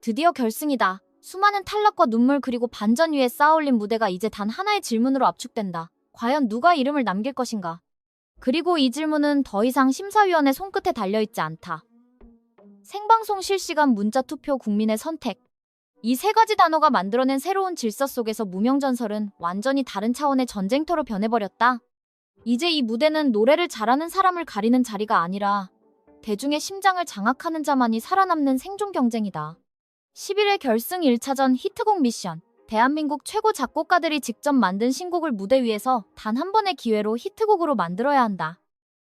드디어 결승이다. 수많은 탈락과 눈물 그리고 반전 위에 쌓아올린 무대가 이제 단 하나의 질문으로 압축된다. 과연 누가 이름을 남길 것인가? 그리고 이 질문은 더 이상 심사위원의 손끝에 달려있지 않다. 생방송 실시간 문자 투표 국민의 선택. 이 세 가지 단어가 만들어낸 새로운 질서 속에서 무명전설은 완전히 다른 차원의 전쟁터로 변해버렸다. 이제 이 무대는 노래를 잘하는 사람을 가리는 자리가 아니라 대중의 심장을 장악하는 자만이 살아남는 생존 경쟁이다. 11회 결승 1차전 히트곡 미션. 대한민국 최고 작곡가들이 직접 만든 신곡을 무대 위에서 단 한 번의 기회로 히트곡으로 만들어야 한다.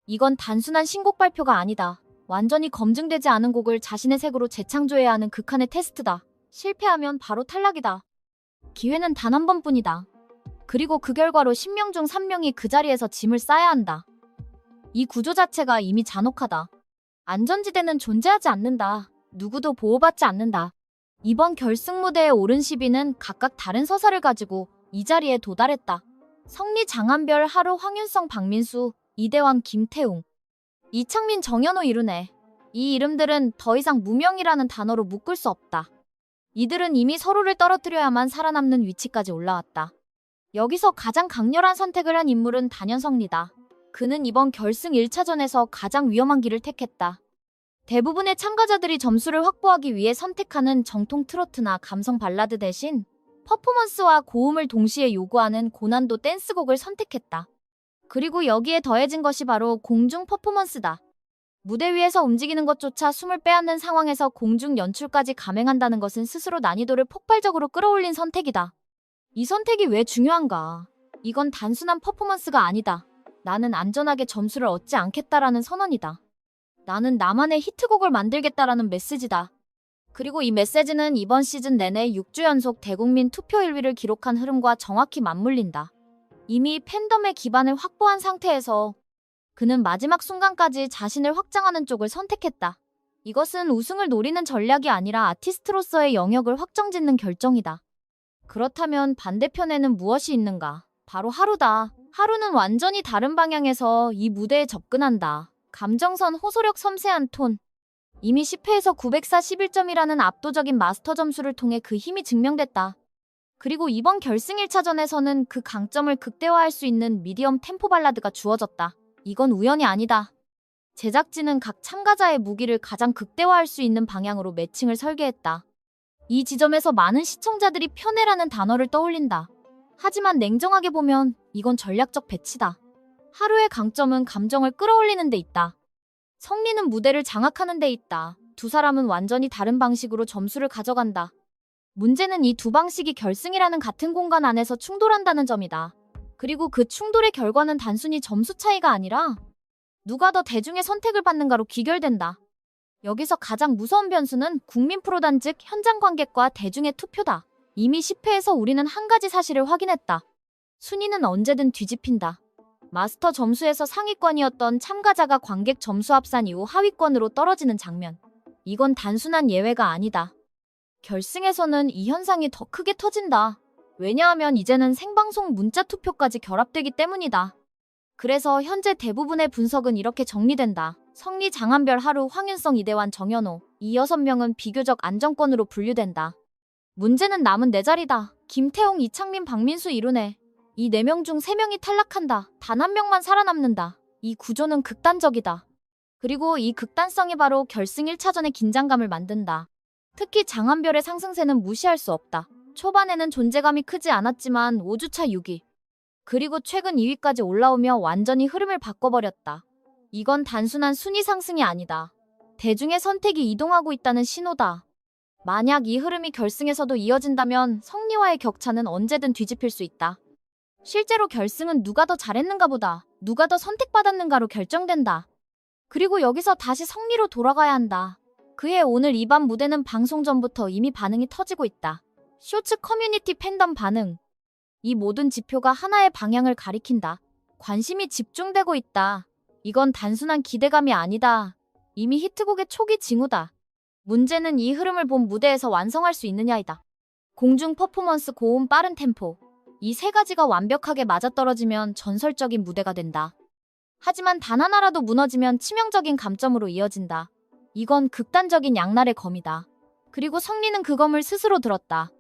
이건 단순한 신곡 발표가 아니다. 완전히 검증되지 않은 곡을 자신의 색으로 재창조해야 하는 극한의 테스트다. 실패하면 바로 탈락이다. 기회는 단 한 번뿐이다. 그리고 그 결과로 10명 중 3명이 그 자리에서 짐을 싸야 한다. 이 구조 자체가 이미 잔혹하다. 안전지대는 존재하지 않는다. 누구도 보호받지 않는다. 이번 결승 무대에 오른 10위는 각각 다른 서사를 가지고 이 자리에 도달했다. 성리, 장한별, 하루, 황윤성, 박민수, 이대왕, 김태웅, 이창민, 정연호, 이룬해. 이 이름들은 더 이상 무명이라는 단어로 묶을 수 없다. 이들은 이미 서로를 떨어뜨려야만 살아남는 위치까지 올라왔다. 여기서 가장 강렬한 선택을 한 인물은 단연성리다. 그는 이번 결승 1차전에서 가장 위험한 길을 택했다. 대부분의 참가자들이 점수를 확보하기 위해 선택하는 정통 트로트나 감성 발라드 대신 퍼포먼스와 고음을 동시에 요구하는 고난도 댄스곡을 선택했다. 그리고 여기에 더해진 것이 바로 공중 퍼포먼스다. 무대 위에서 움직이는 것조차 숨을 빼앗는 상황에서 공중 연출까지 감행한다는 것은 스스로 난이도를 폭발적으로 끌어올린 선택이다. 이 선택이 왜 중요한가? 이건 단순한 퍼포먼스가 아니다. 나는 안전하게 점수를 얻지 않겠다라는 선언이다. 나는 나만의 히트곡을 만들겠다라는 메시지다. 그리고 이 메시지는 이번 시즌 내내 6주 연속 대국민 투표 1위를 기록한 흐름과 정확히 맞물린다. 이미 팬덤의 기반을 확보한 상태에서 그는 마지막 순간까지 자신을 확장하는 쪽을 선택했다. 이것은 우승을 노리는 전략이 아니라 아티스트로서의 영역을 확정짓는 결정이다. 그렇다면 반대편에는 무엇이 있는가? 바로 하루다. 하루는 완전히 다른 방향에서 이 무대에 접근한다. 감정선, 호소력, 섬세한 톤. 이미 10회에서 941점이라는 압도적인 마스터 점수를 통해 그 힘이 증명됐다. 그리고 이번 결승 1차전에서는 그 강점을 극대화할 수 있는 미디엄 템포 발라드가 주어졌다. 이건 우연이 아니다. 제작진은 각 참가자의 무기를 가장 극대화할 수 있는 방향으로 매칭을 설계했다. 이 지점에서 많은 시청자들이 편애라는 단어를 떠올린다. 하지만 냉정하게 보면 이건 전략적 배치다. 하루의 강점은 감정을 끌어올리는 데 있다. 성리는 무대를 장악하는 데 있다. 두 사람은 완전히 다른 방식으로 점수를 가져간다. 문제는 이 두 방식이 결승이라는 같은 공간 안에서 충돌한다는 점이다. 그리고 그 충돌의 결과는 단순히 점수 차이가 아니라 누가 더 대중의 선택을 받는가로 귀결된다. 여기서 가장 무서운 변수는 국민 프로단 즉 현장 관객과 대중의 투표다. 이미 10회에서 우리는 한 가지 사실을 확인했다. 순위는 언제든 뒤집힌다. 마스터 점수에서 상위권이었던 참가자가 관객 점수 합산 이후 하위권으로 떨어지는 장면. 이건 단순한 예외가 아니다. 결승에서는 이 현상이 더 크게 터진다. 왜냐하면 이제는 생방송 문자 투표까지 결합되기 때문이다. 그래서 현재 대부분의 분석은 이렇게 정리된다. 성리, 장한별, 하루, 황윤성, 이대환, 정연호. 이 6명은 비교적 안정권으로 분류된다. 문제는 남은 4자리다. 김태웅, 이창민, 박민수, 이룬해. 이 4명 중 3명이 탈락한다. 단 한 명만 살아남는다. 이 구조는 극단적이다. 그리고 이 극단성이 바로 결승 1차전의 긴장감을 만든다. 특히 장한별의 상승세는 무시할 수 없다. 초반에는 존재감이 크지 않았지만 5주차 6위. 그리고 최근 2위까지 올라오며 완전히 흐름을 바꿔버렸다. 이건 단순한 순위 상승이 아니다. 대중의 선택이 이동하고 있다는 신호다. 만약 이 흐름이 결승에서도 이어진다면 성리와의 격차는 언제든 뒤집힐 수 있다. 실제로 결승은 누가 더 잘했는가 보다 누가 더 선택받았는가로 결정된다. 그리고 여기서 다시 성리로 돌아가야 한다. 그해 오늘 이 밤 무대는 방송 전부터 이미 반응이 터지고 있다. 쇼츠 커뮤니티 팬덤 반응. 이 모든 지표가 하나의 방향을 가리킨다. 관심이 집중되고 있다. 이건 단순한 기대감이 아니다. 이미 히트곡의 초기 징후다. 문제는 이 흐름을 본 무대에서 완성할 수 있느냐이다. 공중 퍼포먼스, 고음, 빠른 템포. 이 세 가지가 완벽하게 맞아떨어지면 전설적인 무대가 된다. 하지만 단 하나라도 무너지면 치명적인 감점으로 이어진다. 이건 극단적인 양날의 검이다. 그리고 성리는 그 검을 스스로 들었다.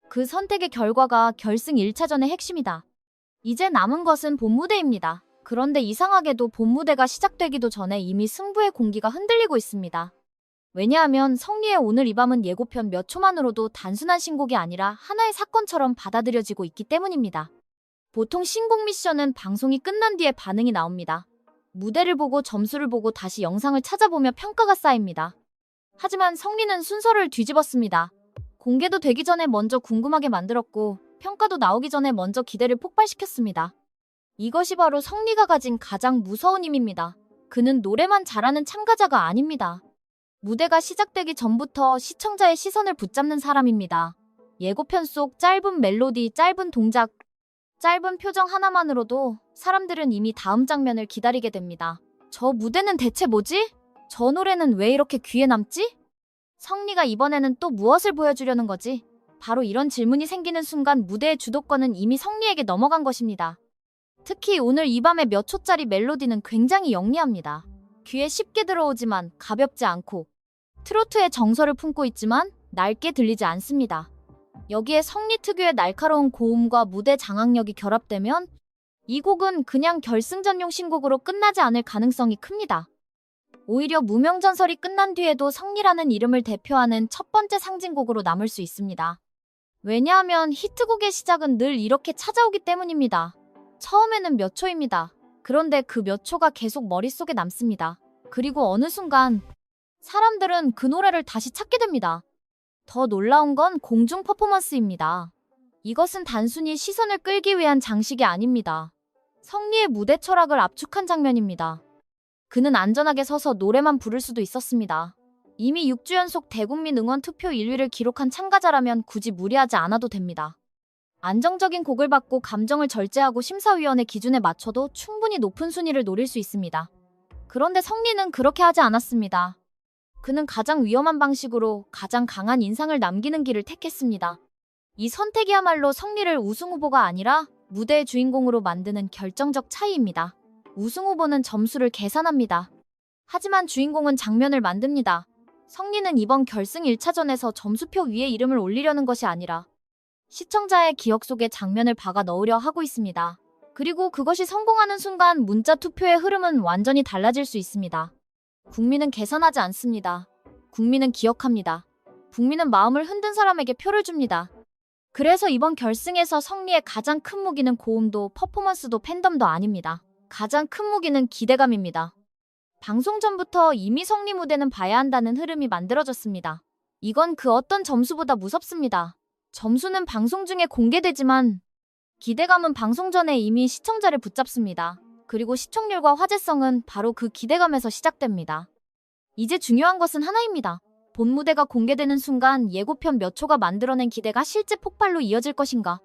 그 선택의 결과가 결승 1차전의 핵심이다. 이제 남은 것은 본무대입니다. 그런데 이상하게도 본무대가 시작되기도 전에 이미 승부의 공기가 흔들리고 있습니다. 왜냐하면 성리의 오늘 이 밤은 예고편 몇 초만으로도 단순한 신곡이 아니라 하나의 사건처럼 받아들여지고 있기 때문입니다. 보통 신곡 미션은 방송이 끝난 뒤에 반응이 나옵니다. 무대를 보고 점수를 보고 다시 영상을 찾아보며 평가가 쌓입니다. 하지만 성리는 순서를 뒤집었습니다. 공개도 되기 전에 먼저 궁금하게 만들었고 평가도 나오기 전에 먼저 기대를 폭발시켰습니다. 이것이 바로 성리가 가진 가장 무서운 힘입니다. 그는 노래만 잘하는 참가자가 아닙니다. 무대가 시작되기 전부터 시청자의 시선을 붙잡는 사람입니다. 예고편 속 짧은 멜로디, 짧은 동작, 짧은 표정 하나만으로도 사람들은 이미 다음 장면을 기다리게 됩니다. 저 무대는 대체 뭐지? 저 노래는 왜 이렇게 귀에 남지? 성리가 이번에는 또 무엇을 보여주려는 거지? 바로 이런 질문이 생기는 순간 무대의 주도권은 이미 성리에게 넘어간 것입니다. 특히 오늘 이 밤의 몇 초짜리 멜로디는 굉장히 영리합니다. 귀에 쉽게 들어오지만 가볍지 않고 트로트의 정서를 품고 있지만 낡게 들리지 않습니다. 여기에 성리 특유의 날카로운 고음과 무대 장악력이 결합되면 이 곡은 그냥 결승전용 신곡으로 끝나지 않을 가능성이 큽니다. 오히려 무명전설이 끝난 뒤에도 성리라는 이름을 대표하는 첫 번째 상징곡으로 남을 수 있습니다. 왜냐하면 히트곡의 시작은 늘 이렇게 찾아오기 때문입니다. 처음에는 몇 초입니다. 그런데 그 몇 초가 계속 머릿속에 남습니다. 그리고 어느 순간 사람들은 그 노래를 다시 찾게 됩니다. 더 놀라운 건 공중 퍼포먼스입니다. 이것은 단순히 시선을 끌기 위한 장식이 아닙니다. 성리의 무대 철학을 압축한 장면입니다. 그는 안전하게 서서 노래만 부를 수도 있었습니다. 이미 6주 연속 대국민 응원 투표 1위를 기록한 참가자라면 굳이 무리하지 않아도 됩니다. 안정적인 곡을 받고 감정을 절제하고 심사위원의 기준에 맞춰도 충분히 높은 순위를 노릴 수 있습니다. 그런데 성리는 그렇게 하지 않았습니다. 그는 가장 위험한 방식으로 가장 강한 인상을 남기는 길을 택했습니다. 이 선택이야말로 성리를 우승 후보가 아니라 무대의 주인공으로 만드는 결정적 차이입니다. 우승 후보는 점수를 계산합니다. 하지만 주인공은 장면을 만듭니다. 성리는 이번 결승 1차전에서 점수표 위에 이름을 올리려는 것이 아니라 시청자의 기억 속에 장면을 박아 넣으려 하고 있습니다. 그리고 그것이 성공하는 순간 문자 투표의 흐름은 완전히 달라질 수 있습니다. 국민은 계산하지 않습니다. 국민은 기억합니다. 국민은 마음을 흔든 사람에게 표를 줍니다. 그래서 이번 결승에서 성리의 가장 큰 무기는 고음도 퍼포먼스도 팬덤도 아닙니다. 가장 큰 무기는 기대감입니다. 방송 전부터 이미 성리 무대는 봐야 한다는 흐름이 만들어졌습니다. 이건 그 어떤 점수보다 무섭습니다. 점수는 방송 중에 공개되지만 기대감은 방송 전에 이미 시청자를 붙잡습니다. 그리고 시청률과 화제성은 바로 그 기대감에서 시작됩니다. 이제 중요한 것은 하나입니다. 본 무대가 공개되는 순간 예고편 몇 초가 만들어낸 기대가 실제 폭발로 이어질 것인가?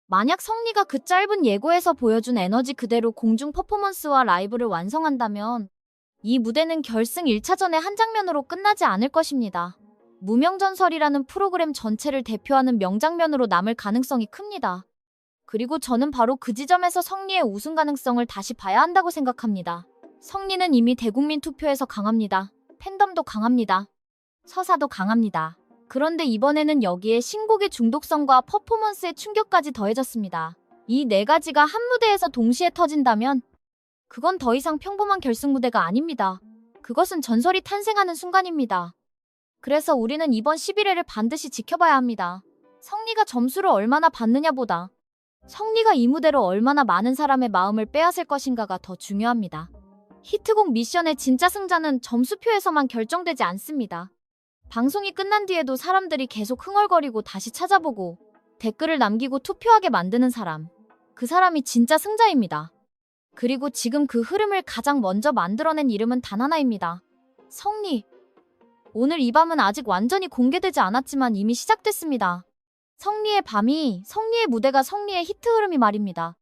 만약 성리가 그 짧은 예고에서 보여준 에너지 그대로 공중 퍼포먼스와 라이브를 완성한다면 이 무대는 결승 1차전의 한 장면으로 끝나지 않을 것입니다. 무명전설이라는 프로그램 전체를 대표하는 명장면으로 남을 가능성이 큽니다. 그리고 저는 바로 그 지점에서 성리의 우승 가능성을 다시 봐야 한다고 생각합니다. 성리는 이미 대국민 투표에서 강합니다. 팬덤도 강합니다. 서사도 강합니다. 그런데 이번에는 여기에 신곡의 중독성과 퍼포먼스의 충격까지 더해졌습니다. 이 네 가지가 한 무대에서 동시에 터진다면 그건 더 이상 평범한 결승 무대가 아닙니다. 그것은 전설이 탄생하는 순간입니다. 그래서 우리는 이번 11회를 반드시 지켜봐야 합니다. 성리가 점수를 얼마나 받느냐보다 성리가 이 무대로 얼마나 많은 사람의 마음을 빼앗을 것인가가 더 중요합니다. 히트곡 미션의 진짜 승자는 점수표에서만 결정되지 않습니다. 방송이 끝난 뒤에도 사람들이 계속 흥얼거리고 다시 찾아보고 댓글을 남기고 투표하게 만드는 사람. 그 사람이 진짜 승자입니다. 그리고 지금 그 흐름을 가장 먼저 만들어낸 이름은 단 하나입니다. 성리. 오늘 이 밤은 아직 완전히 공개되지 않았지만 이미 시작됐습니다. 성리의 밤이, 성리의 무대가 성리의 히트 흐름이 말입니다.